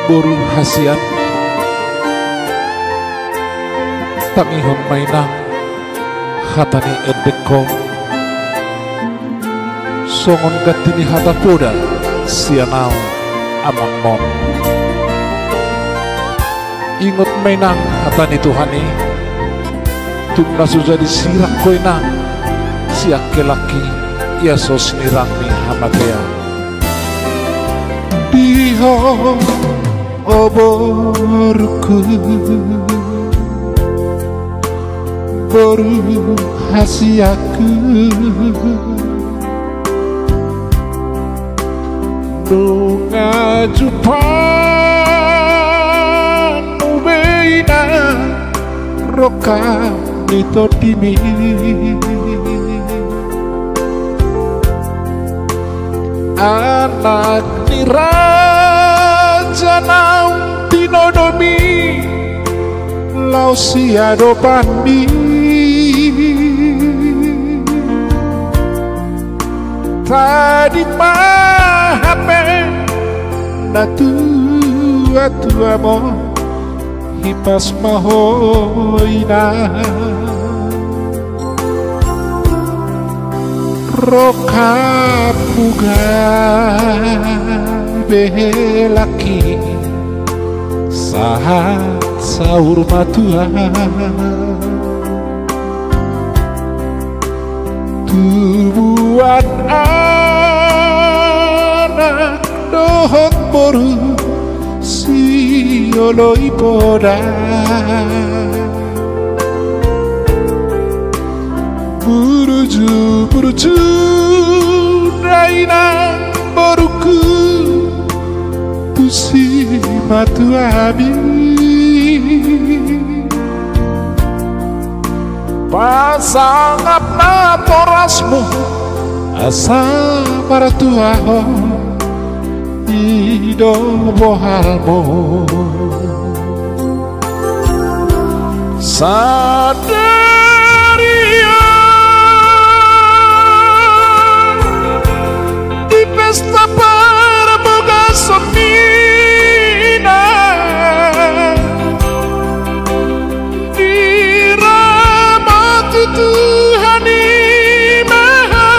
boru hasian tangihon mainang hatani edekong songon gatini hata poda sianau amang mom ingot mainang hatani Tuhani tungna sujadi sirak koina siak laki ia sos nirangni hamadea diho oborku boru hasiaku nunga jupan ubeina roka nito dimi anak ni raja naung dinodomi lau siado pandi tadi mahape na tua mo hipas mahoina roka puga belaki saat sahur matua tubuan anak dohot boru sioloi poda buruju dainang boruku pusi matu abi pasang apna torasmu asa para tuaho ido bohalmu sadaria di pesta para boga semina di rahmat Tuhani maha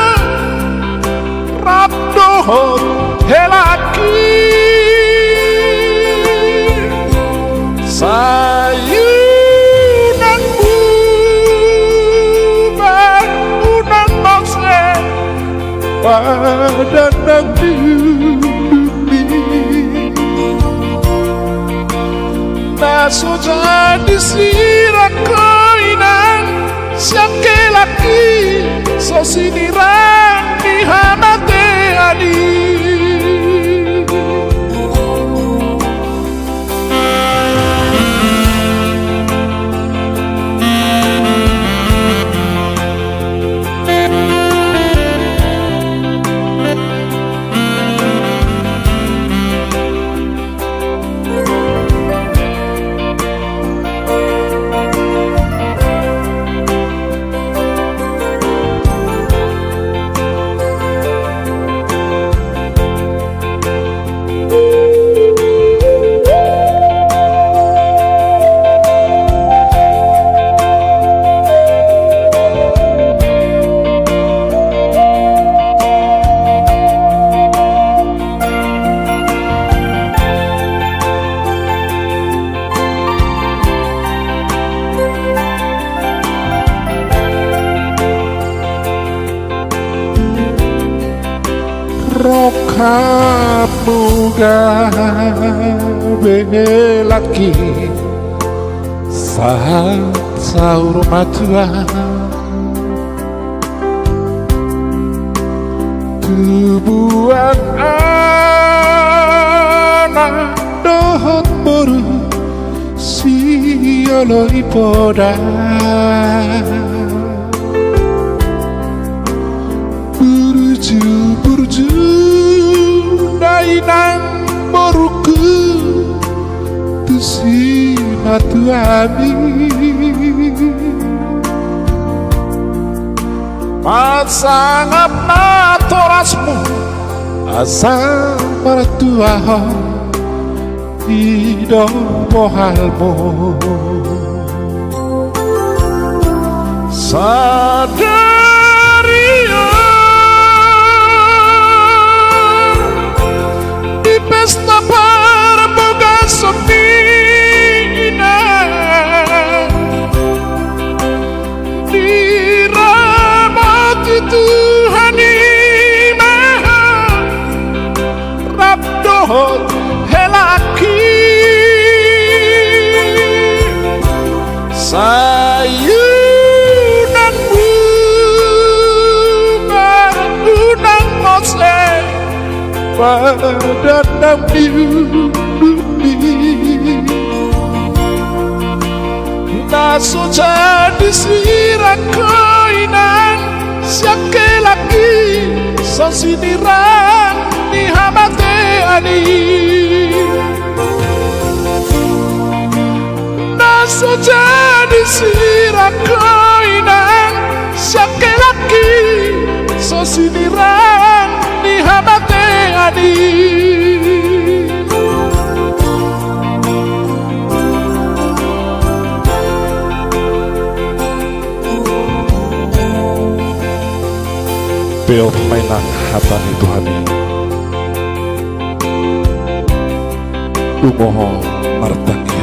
rabdohon helaki sayunan buban unang bangsa pada nabi naso jadi sirak koinan siake laki so sinirang di hamate adi roka muga belaki saat sahur matua tubuhan anak dohot boru sioloi poda burju dainang boruku tusi matu abi pasang apna torasmu asa para tuaho Idopo halmo Sadaria di pesta para boga sopina di rahmati Tuhan Maha Rabdohot helaki sayunan bunga unang mose pada bumi naso jadi sirak koinan siake lagi sosiniran ni hamate ani naso jadi sirak koinan siake lagi sosiniran ni hamate ani Beot mainang hatani Tuhani Umoho martangi